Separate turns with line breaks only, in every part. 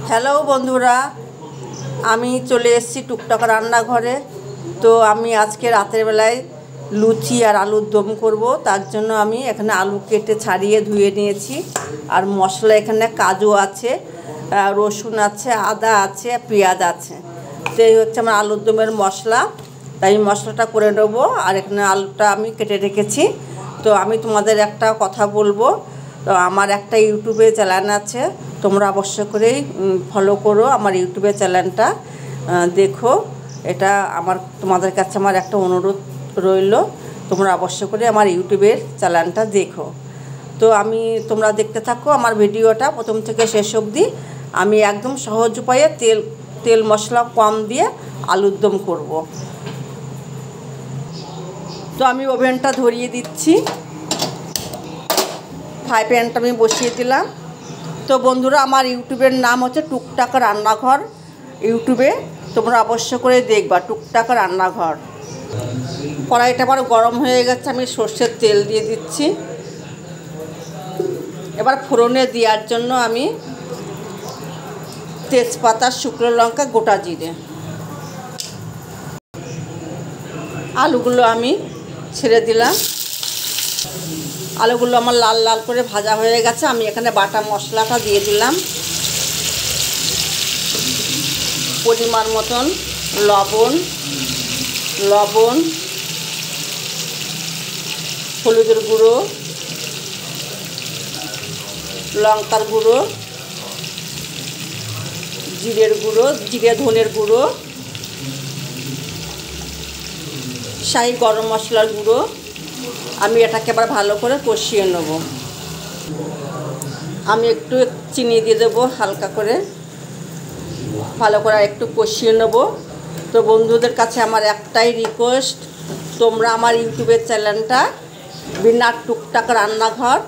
Hello বন্ধুরা, আমি চলে এসেছি টুকটাক রান্নাঘরে। তো আমি আজকে রাতের বেলায় লুচি আর আলুর দম করব। তার জন্য আমি এখানে আলু কেটে ছাড়িয়ে ধুয়ে নিয়েছি। আর মশলা এখানে কাজু আছে, রসুন আছে, আদা আছে, পেঁয়াজ আছে। তো এই হচ্ছে আমার আলুর দমের মশলা। তাই মশলাটা করে নেব। আর এখানে আলুটা আমি কেটে রেখেছি। তো আমি তোমাদের একটা কথা বলবো। তো আমার একটা ইউটিউবে চ্যানেল আছে, তোমরা অবশ্য করেই ফলো করো আমার ইউটিউবের চ্যানেলটা, দেখো। এটা তোমাদের কাছে আমার একটা অনুরোধ রইল, তোমরা অবশ্য করে আমার ইউটিউবের চ্যানেলটা দেখো। তো তোমরা দেখতে থাকো আমার ভিডিওটা প্রথম থেকে শেষ অবধি। আমি একদম সহজ উপায়ে তেল মশলা কম দিয়ে আলুর দম করব। তো আমি ওভেনটা ধরিয়ে দিচ্ছি, ফ্রাই প্যানটা আমি বসিয়ে দিলাম। তো বন্ধুরা, আমার ইউটিউবের নাম হচ্ছে টুকটাক রান্নাঘর। ইউটিউবে তোমরা অবশ্য করে দেখবা টুকটাক রান্নাঘর। কড়াইটা আবার গরম হয়ে গেছে, আমি সর্ষের তেল দিয়ে দিচ্ছি। এবার ফোড়নে দেওয়ার জন্য আমি তেজপাতা, শুকনো লঙ্কা, গোটা জিরে, আলুগুলো আমি ছেড়ে দিলাম। আলুগুলো আমার লাল লাল করে ভাজা হয়ে গেছে। আমি এখানে বাটা মশলাটা দিয়ে দিলাম। পরিমাণ মতন লবণ, হলুদের গুঁড়ো, লঙ্কার গুঁড়ো, জিরে ধনের গুঁড়ো, শাহি গরম মশলার গুঁড়ো। আমি এটাকে আবার ভালো করে কষিয়ে নেব। আমি একটু চিনি দিয়ে দেবো হালকা করে, ভালো করে একটু কষিয়ে নেব। তো বন্ধুদের কাছে আমার একটাই রিকোয়েস্ট, তোমরা আমার ইউটিউবের চ্যানেলটা বিনা টুকটাক রান্নাঘর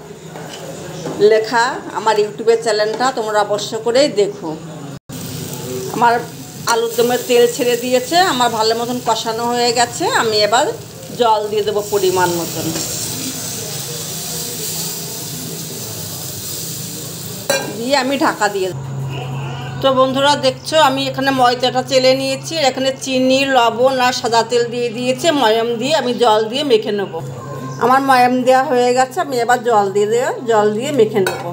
লেখা আমার ইউটিউবের চ্যানেলটা তোমরা অবশ্য করেই দেখো। আমার আলুর দমের তেল ছেড়ে দিয়েছে, আমার ভালো মতন কষানো হয়ে গেছে। আমি এবার জল দিয়ে দেবো পরিমাণ মতন। দিয়ে আমি ঢাকা দিয়ে দেবো। তো বন্ধুরা দেখছো, আমি এখানে ময়দাটা চেলে নিয়েছি। এখানে চিনি, লবণ আর সাদা তেল দিয়ে দিয়েছে, ময়াম দিয়ে আমি জল দিয়ে মেখে নেব। আমার ময়াম দেওয়া হয়ে গেছে, আমি এবার জল দিয়ে মেখে নেব।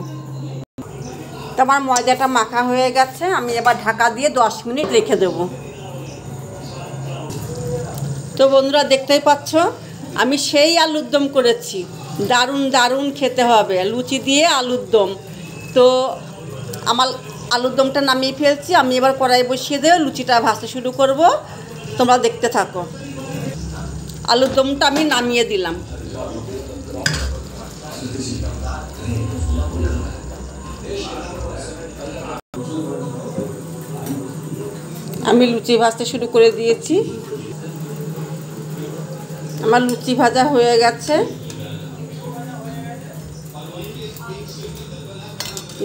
তো আমার ময়দাটা মাখা হয়ে গেছে, আমি এবার ঢাকা দিয়ে 10 মিনিট রেখে দেব। তো বন্ধুরা দেখতেই পাচ্ছ, আমি সেই আলুর দম করেছি। দারুণ খেতে হবে, লুচি দিয়ে আলুর দম। তো আমার আলুর দমটা নামিয়ে ফেলছি। আমি এবার কড়াই বসিয়ে দিয়ে লুচিটা ভাজতে শুরু করব। তোমরা দেখতে থাকো। আলুর দমটা আমি নামিয়ে দিলাম। আমি লুচি ভাজতে শুরু করে দিয়েছি। আমার লুচি ভাজা হয়ে গেছে।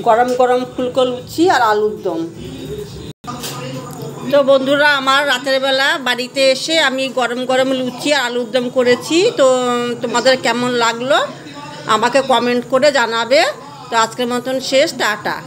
গরম গরম ফুলকো লুচি আর আলুর দম। তো বন্ধুরা, আমার রাতের বেলা বাড়িতে এসে আমি গরম গরম লুচি আর আলুর দম করেছি। তো তোমাদের কেমন লাগলো আমাকে কমেন্ট করে জানাবে। তো আজকের মতন শেষ, টাটা।